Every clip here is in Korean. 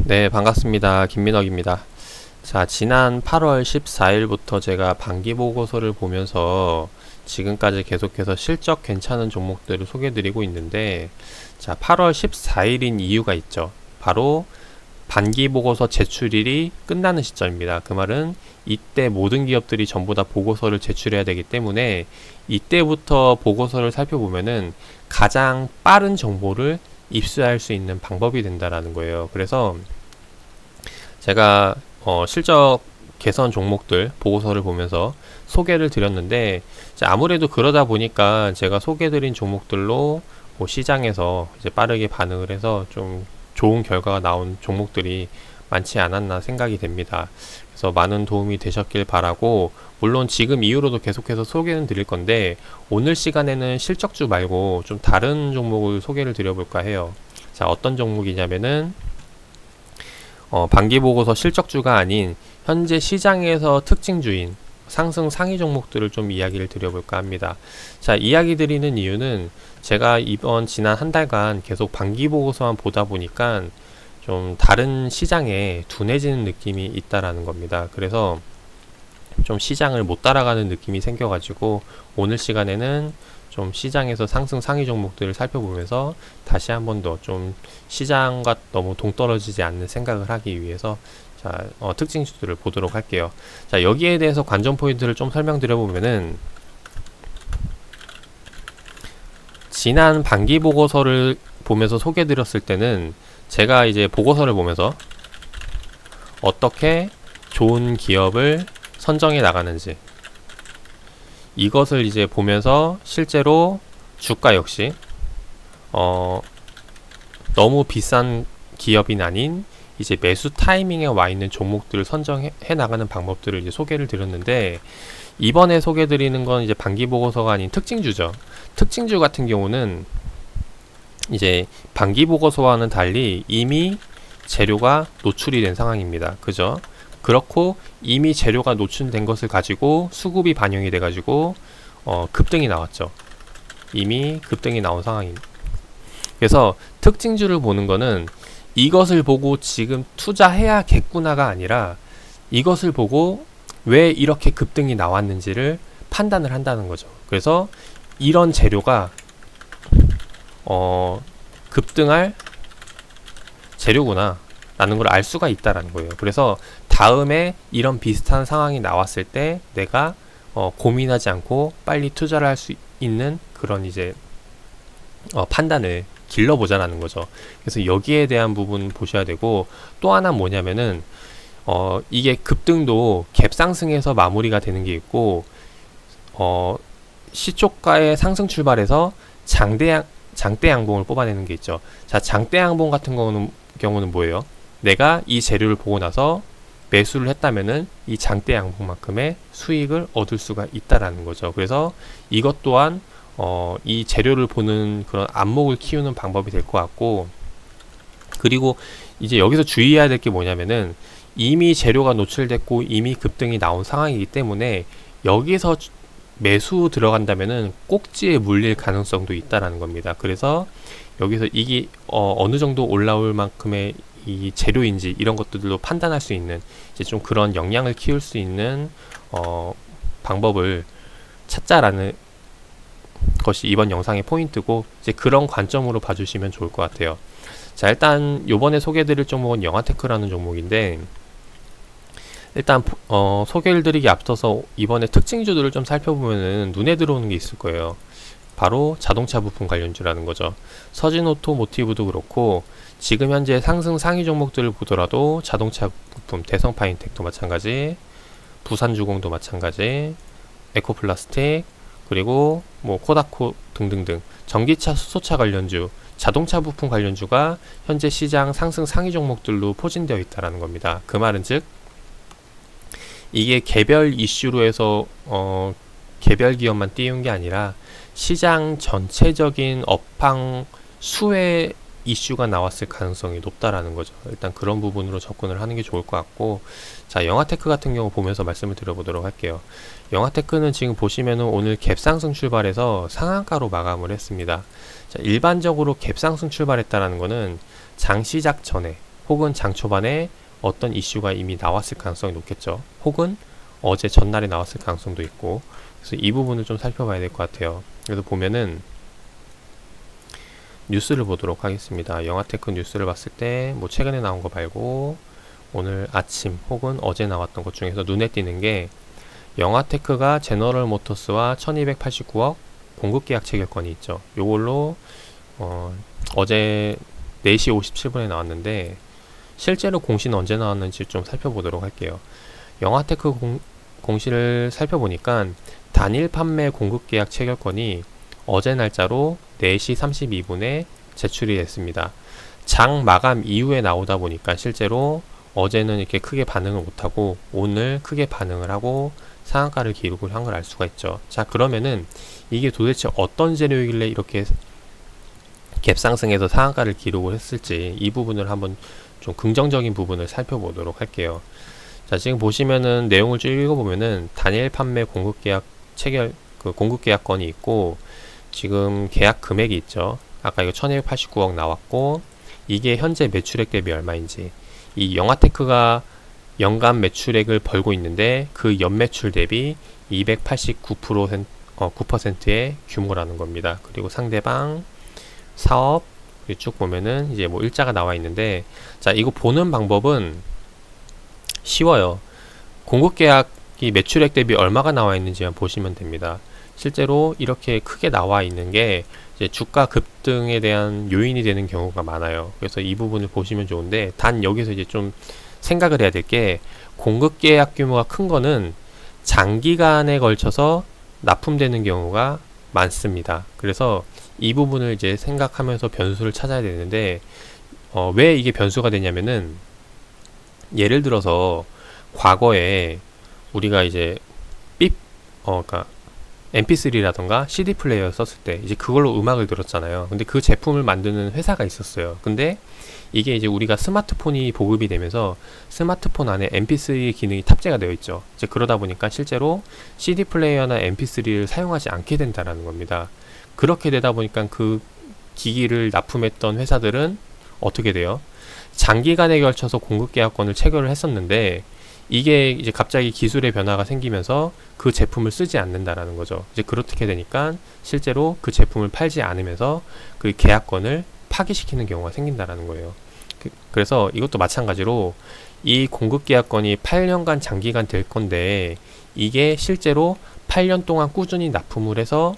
네, 반갑습니다. 김민혁입니다. 자, 지난 8월 14일부터 제가 반기 보고서를 보면서 지금까지 계속해서 실적 괜찮은 종목들을 소개해드리고 있는데, 자, 8월 14일인 이유가 있죠. 바로 반기 보고서 제출일이 끝나는 시점입니다. 그 말은 이때 모든 기업들이 전부 다 보고서를 제출해야 되기 때문에 이때부터 보고서를 살펴보면은 가장 빠른 정보를 입수할 수 있는 방법이 된다라는 거예요. 그래서 제가 실적 개선 종목들 보고서를 보면서 소개를 드렸는데, 아무래도 그러다 보니까 제가 소개드린 종목들로 뭐 시장에서 이제 빠르게 반응을 해서 좀 좋은 결과가 나온 종목들이 많지 않았나 생각이 됩니다. 그래서 많은 도움이 되셨길 바라고, 물론 지금 이후로도 계속해서 소개는 드릴 건데 오늘 시간에는 실적주 말고 좀 다른 종목을 소개를 드려볼까 해요. 자, 어떤 종목이냐면은 반기보고서 실적주가 아닌 현재 시장에서 특징주인 상승 상위 종목들을 좀 이야기를 드려볼까 합니다. 자, 이야기 드리는 이유는 제가 지난 한 달간 계속 반기보고서만 보다 보니까 좀 다른 시장에 둔해지는 느낌이 있다라는 겁니다. 그래서 좀 시장을 못 따라가는 느낌이 생겨가지고 오늘 시간에는 좀 시장에서 상승 상위 종목들을 살펴보면서 다시 한 번 더 좀 시장과 너무 동떨어지지 않는 생각을 하기 위해서 자, 특징주들을 보도록 할게요. 자, 여기에 대해서 관전 포인트를 좀 설명드려 보면은, 지난 반기 보고서를 보면서 소개 드렸을 때는 제가 이제 보고서를 보면서 어떻게 좋은 기업을 선정해 나가는지, 이것을 이제 보면서 실제로 주가 역시 너무 비싼 기업이 아닌 이제 매수 타이밍에 와 있는 종목들을 선정해 나가는 방법들을 이제 소개를 드렸는데, 이번에 소개 드리는 건 이제 반기 보고서가 아닌 특징주죠. 특징주 같은 경우는 이제 반기 보고서와는 달리 이미 재료가 노출이 된 상황입니다. 그죠? 그렇고 이미 재료가 노출된 것을 가지고 수급이 반영이 돼 가지고 급등이 나왔죠. 이미 급등이 나온 상황입니다. 그래서 특징주를 보는 거는 이것을 보고 지금 투자해야겠구나가 아니라 이것을 보고 왜 이렇게 급등이 나왔는지를 판단을 한다는 거죠. 그래서 이런 재료가 급등할 재료구나 라는 걸 알 수가 있다라는 거예요. 그래서 다음에 이런 비슷한 상황이 나왔을 때 내가 고민하지 않고 빨리 투자를 할 수 있는 그런 이제 판단을 길러보자라는 거죠. 그래서 여기에 대한 부분 보셔야 되고, 또 하나 뭐냐면은 이게 급등도 갭상승에서 마무리가 되는 게 있고, 시초가의 상승 출발해서 장대 양봉을 뽑아내는 게 있죠. 자, 장대 양봉 같은 경우는 뭐예요? 내가 이 재료를 보고 나서 매수를 했다면은 이 장대 양봉만큼의 수익을 얻을 수가 있다라는 거죠. 그래서 이것 또한 이 재료를 보는 그런 안목을 키우는 방법이 될 것 같고, 그리고 이제 여기서 주의해야 될 게 뭐냐면은 이미 재료가 노출됐고 이미 급등이 나온 상황이기 때문에 여기서 매수 들어간다면은 꼭지에 물릴 가능성도 있다라는 겁니다. 그래서 여기서 이게 어느 정도 올라올 만큼의 이 재료인지 이런 것들도 판단할 수 있는 이제 좀 그런 역량을 키울 수 있는 방법을 찾자라는 것이 이번 영상의 포인트고, 이제 그런 관점으로 봐주시면 좋을 것 같아요. 자, 일단 요번에 소개해드릴 종목은 영화테크라는 종목인데, 일단 소개를 드리기 앞서서 이번에 특징주들을 좀 살펴보면은 눈에 들어오는 게 있을 거예요. 바로 자동차 부품 관련주라는 거죠. 서진 오토모티브도 그렇고, 지금 현재 상승 상위 종목들을 보더라도 자동차 부품, 대성파인텍도 마찬가지, 부산주공도 마찬가지, 에코플라스틱, 그리고 뭐 코다코 등등등 전기차, 수소차 관련주, 자동차 부품 관련주가 현재 시장 상승 상위 종목들로 포진되어 있다라는 겁니다. 그 말은 즉 이게 개별 이슈로 해서 개별 기업만 띄운 게 아니라 시장 전체적인 업황 수혜 이슈가 나왔을 가능성이 높다라는 거죠. 일단 그런 부분으로 접근을 하는 게 좋을 것 같고, 자, 영화테크 같은 경우 보면서 말씀을 드려보도록 할게요. 영화테크는 지금 보시면은 오늘 갭상승 출발해서 상한가로 마감을 했습니다. 자, 일반적으로 갭상승 출발했다라는 거는 장 시작 전에 혹은 장 초반에 어떤 이슈가 이미 나왔을 가능성이 높겠죠. 혹은 어제 전날에 나왔을 가능성도 있고, 그래서 이 부분을 좀 살펴봐야 될 것 같아요. 그래서 보면은 뉴스를 보도록 하겠습니다. 영화테크 뉴스를 봤을 때 뭐 최근에 나온 거 말고 오늘 아침 혹은 어제 나왔던 것 중에서 눈에 띄는 게, 영화테크가 제너럴 모터스와 1289억 공급 계약 체결권이 있죠. 요걸로 어제 4시 57분에 나왔는데, 실제로 공시는 언제 나왔는지 좀 살펴보도록 할게요. 영화테크 공시를 살펴보니까 단일 판매 공급 계약 체결권이 어제 날짜로 4시 32분에 제출이 됐습니다. 장 마감 이후에 나오다 보니까 실제로 어제는 이렇게 크게 반응을 못하고 오늘 크게 반응을 하고 상한가를 기록을 한 걸 알 수가 있죠. 자, 그러면은 이게 도대체 어떤 재료이길래 이렇게 갭상승해서 상한가를 기록을 했을지, 이 부분을 한번 좀 긍정적인 부분을 살펴보도록 할게요. 자, 지금 보시면은 내용을 쭉 읽어보면은 단일 판매 공급계약 체결, 공급계약권이 있고, 지금 계약 금액이 있죠. 아까 이거 1289억 나왔고, 이게 현재 매출액 대비 얼마인지, 이 영화테크가 연간 매출액을 벌고 있는데 그 연매출 대비 289%의 규모라는 겁니다. 그리고 상대방 사업 쭉 보면은 이제 뭐 일자가 나와 있는데, 자, 이거 보는 방법은 쉬워요. 공급계약이 매출액 대비 얼마가 나와 있는지만 보시면 됩니다. 실제로 이렇게 크게 나와 있는 게 이제 주가 급등에 대한 요인이 되는 경우가 많아요. 그래서 이 부분을 보시면 좋은데, 단 여기서 이제 좀 생각을 해야 될 게, 공급계약 규모가 큰 거는 장기간에 걸쳐서 납품되는 경우가 많습니다. 그래서 이 부분을 이제 생각하면서 변수를 찾아야 되는데, 왜 이게 변수가 되냐면은, 예를 들어서 과거에 우리가 이제 그러니까 mp3라던가 CD 플레이어 썼을 때 이제 그걸로 음악을 들었잖아요. 근데 그 제품을 만드는 회사가 있었어요. 근데 이게 이제 우리가 스마트폰이 보급이 되면서 스마트폰 안에 mp3 기능이 탑재가 되어 있죠. 이제 그러다 보니까 실제로 CD 플레이어나 mp3를 사용하지 않게 된다라는 겁니다. 그렇게 되다 보니까 그 기기를 납품했던 회사들은 어떻게 돼요? 장기간에 걸쳐서 공급계약권을 체결을 했었는데, 이게 이제 갑자기 기술의 변화가 생기면서 그 제품을 쓰지 않는다라는 거죠. 이제 그렇게 되니까 실제로 그 제품을 팔지 않으면서 그 계약권을 파기시키는 경우가 생긴다라는 거예요. 그래서 이것도 마찬가지로 이 공급계약권이 8년간 장기간 될 건데, 이게 실제로 8년 동안 꾸준히 납품을 해서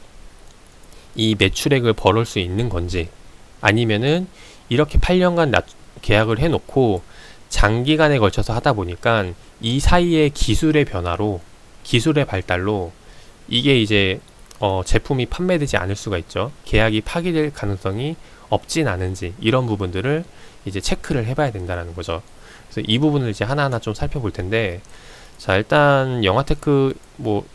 이 매출액을 벌을 수 있는 건지, 아니면은 이렇게 8년간 계약을 해놓고 장기간에 걸쳐서 하다 보니까 이 사이에 기술의 변화로, 기술의 발달로 이게 이제 제품이 판매되지 않을 수가 있죠. 계약이 파기될 가능성이 없진 않은지, 이런 부분들을 이제 체크를 해봐야 된다는 거죠. 그래서 이 부분을 이제 하나하나 좀 살펴볼 텐데, 자, 일단 영화테크 뭐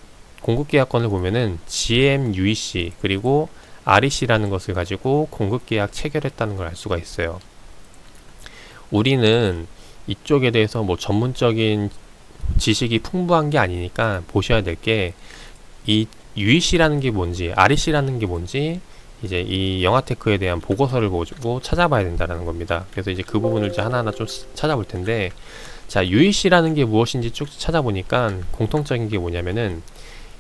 공급계약권을 보면은 GM, UEC 그리고 REC라는 것을 가지고 공급계약 체결했다는 걸 알 수가 있어요. 우리는 이쪽에 대해서 뭐 전문적인 지식이 풍부한 게 아니니까 보셔야 될 게, 이 UEC라는 게 뭔지, REC라는 게 뭔지 이제 이 영화테크에 대한 보고서를 보고 찾아봐야 된다는 겁니다. 그래서 이제 그 부분을 이제 하나하나 좀 찾아볼 텐데, 자, UEC라는 게 무엇인지 쭉 찾아보니까 공통적인 게 뭐냐면은,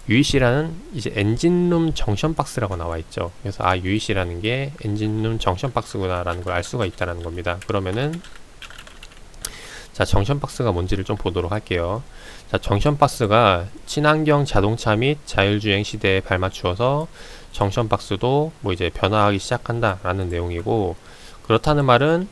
UEC라는 이제 엔진룸 정션 박스라고 나와 있죠. 그래서 UEC라는 게 엔진룸 정션 박스구나 라는 걸 알 수가 있다는 겁니다. 그러면은 자, 정션 박스가 뭔지를 좀 보도록 할게요. 자, 정션 박스가 친환경 자동차 및 자율주행 시대에 발맞추어서 정션 박스도 뭐 이제 변화하기 시작한다 라는 내용이고, 그렇다는 말은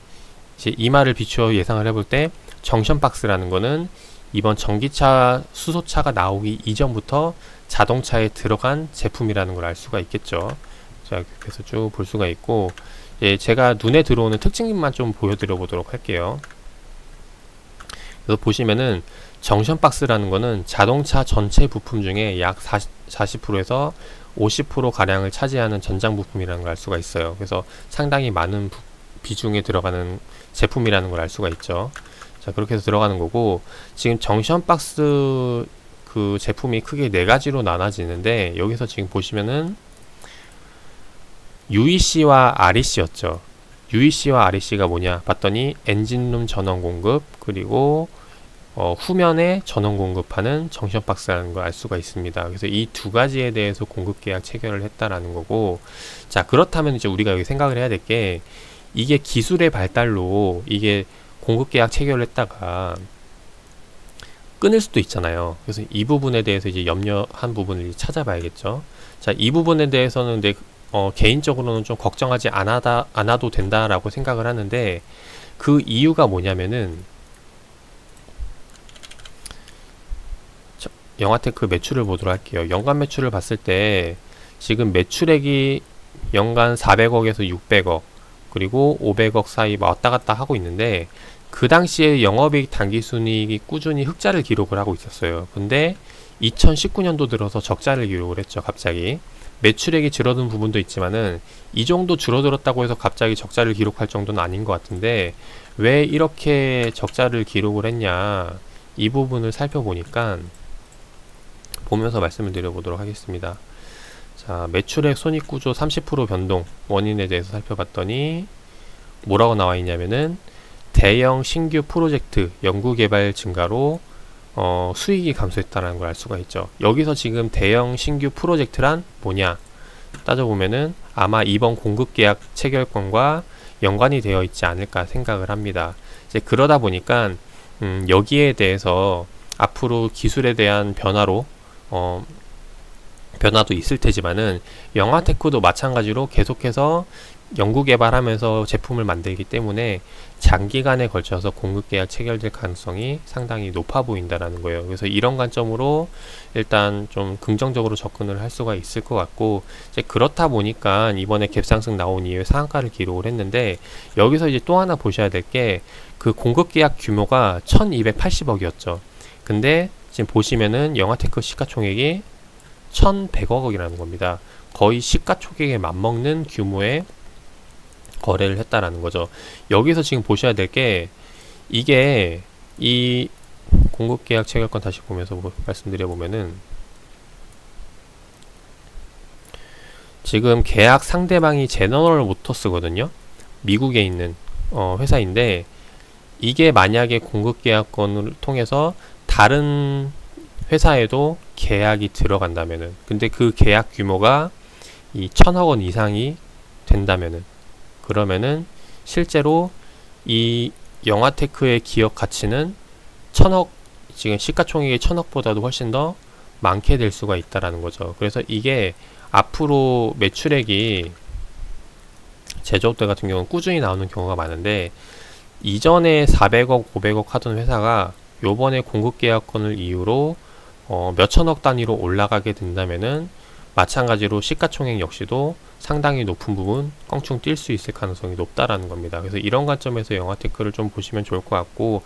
이제 이 말을 비추어 예상을 해볼 때, 정션 박스라는 거는 이번 전기차, 수소차가 나오기 이전부터 자동차에 들어간 제품이라는 걸 알 수가 있겠죠. 자, 그래서 쭉 볼 수가 있고, 제가 눈에 들어오는 특징만 좀 보여드려 보도록 할게요. 그래서 보시면은 정션 박스라는 거는 자동차 전체 부품 중에 약 40%에서 50% 가량을 차지하는 전장 부품이라는 걸 알 수가 있어요. 그래서 상당히 많은 비중에 들어가는 제품이라는 걸 알 수가 있죠. 자, 그렇게 해서 들어가는 거고, 지금 정션 박스 그 제품이 크게 4가지로 나눠지는데, 여기서 지금 보시면은 UEC와 REC였죠. UEC와 REC가 뭐냐 봤더니 엔진룸 전원 공급, 그리고 후면에 전원 공급하는 정션박스라는 걸 알 수가 있습니다. 그래서 이 두 가지에 대해서 공급 계약 체결을 했다라는 거고, 자, 그렇다면 이제 우리가 여기 생각을 해야 될 게, 이게 기술의 발달로 이게 공급 계약 체결을 했다가 끊을 수도 있잖아요. 그래서 이 부분에 대해서 이제 염려한 부분을 찾아봐야겠죠. 자, 이 부분에 대해서는 개인적으로는 좀 걱정하지 않아도 된다라고 생각을 하는데, 그 이유가 뭐냐면은, 영화테크 매출을 보도록 할게요. 연간 매출을 봤을 때 지금 매출액이 연간 400억에서 600억 그리고 500억 사이 왔다 갔다 하고 있는데, 그 당시에 영업이익 당기순이익이 꾸준히 흑자를 기록을 하고 있었어요. 근데 2019년도 들어서 적자를 기록을 했죠. 갑자기 매출액이 줄어든 부분도 있지만은 이 정도 줄어들었다고 해서 갑자기 적자를 기록할 정도는 아닌 것 같은데, 왜 이렇게 적자를 기록을 했냐, 이 부분을 살펴보니까 보면서 말씀을 드려보도록 하겠습니다. 자, 매출액 손익구조 30% 변동 원인에 대해서 살펴봤더니 뭐라고 나와 있냐면은, 대형 신규 프로젝트 연구개발 증가로 수익이 감소했다는 걸 알 수가 있죠. 여기서 지금 대형 신규 프로젝트란 뭐냐 따져보면은 아마 이번 공급계약 체결권과 연관이 되어 있지 않을까 생각을 합니다. 이제 그러다 보니까 여기에 대해서 앞으로 기술에 대한 변화도 있을 테지만은, 영화테크도 마찬가지로 계속해서 연구개발하면서 제품을 만들기 때문에 장기간에 걸쳐서 공급계약 체결될 가능성이 상당히 높아 보인다라는 거예요. 그래서 이런 관점으로 일단 좀 긍정적으로 접근을 할 수가 있을 것 같고, 이제 그렇다 보니까 이번에 갭상승 나온 이후에 상한가를 기록을 했는데, 여기서 이제 또 하나 보셔야 될 게, 그 공급계약 규모가 1280억이었죠. 근데 지금 보시면은 영화테크 시가총액이 1100억이라는 겁니다. 거의 시가총액에 맞먹는 규모의 거래를 했다라는 거죠. 여기서 지금 보셔야 될 게, 이게 이 공급계약 체결권 다시 보면서 말씀드려보면은, 지금 계약 상대방이 제너럴 모터스거든요. 미국에 있는 회사인데, 이게 만약에 공급계약권을 통해서 다른 회사에도 계약이 들어간다면은, 근데 그 계약 규모가 이 1000억 원 이상이 된다면은, 그러면은 실제로 이 영화테크의 기업 가치는 1000억, 지금 시가총액이 1000억보다도 훨씬 더 많게 될 수가 있다라는 거죠. 그래서 이게 앞으로 매출액이 제조업들 같은 경우는 꾸준히 나오는 경우가 많은데, 이전에 400억, 500억 하던 회사가 요번에 공급계약권을 이유로 몇천억 단위로 올라가게 된다면은, 마찬가지로 시가총액 역시도 상당히 높은 부분 껑충 뛸 수 있을 가능성이 높다라는 겁니다. 그래서 이런 관점에서 영화테크를 좀 보시면 좋을 것 같고,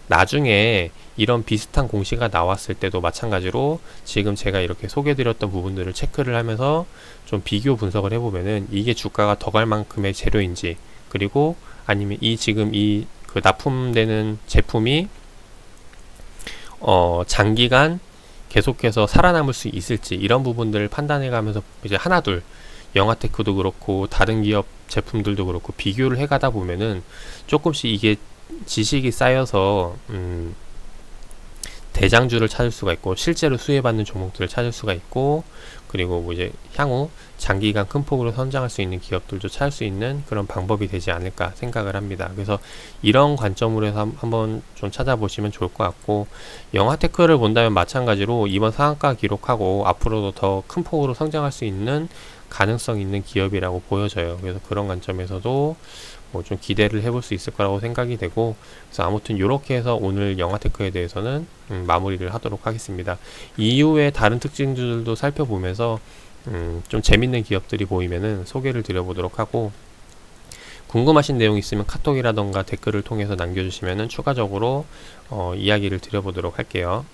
나중에 이런 비슷한 공시가 나왔을 때도 마찬가지로 지금 제가 이렇게 소개드렸던 부분들을 체크를 하면서 좀 비교 분석을 해보면은, 이게 주가가 더 갈 만큼의 재료인지, 그리고 아니면 지금 그 납품되는 제품이 장기간 계속해서 살아남을 수 있을지, 이런 부분들을 판단해 가면서 이제 하나둘 영화테크도 그렇고 다른 기업 제품들도 그렇고 비교를 해 가다 보면은 조금씩 이게 지식이 쌓여서 대장주를 찾을 수가 있고, 실제로 수혜받는 종목들을 찾을 수가 있고, 그리고 뭐 이제 향후 장기간 큰 폭으로 성장할 수 있는 기업들도 찾을 수 있는 그런 방법이 되지 않을까 생각을 합니다. 그래서 이런 관점으로 해서 한번 좀 찾아보시면 좋을 것 같고, 영화테크를 본다면 마찬가지로 이번 상한가 기록하고 앞으로도 더 큰 폭으로 성장할 수 있는 가능성 있는 기업이라고 보여져요. 그래서 그런 관점에서도 뭐 좀 기대를 해볼 수 있을 거라고 생각이 되고, 그래서 아무튼 이렇게 해서 오늘 영화테크에 대해서는 마무리를 하도록 하겠습니다. 이후에 다른 특징들도 살펴보면서 좀 재밌는 기업들이 보이면은 소개를 드려보도록 하고, 궁금하신 내용 있으면 카톡이라던가 댓글을 통해서 남겨주시면은 추가적으로 이야기를 드려보도록 할게요.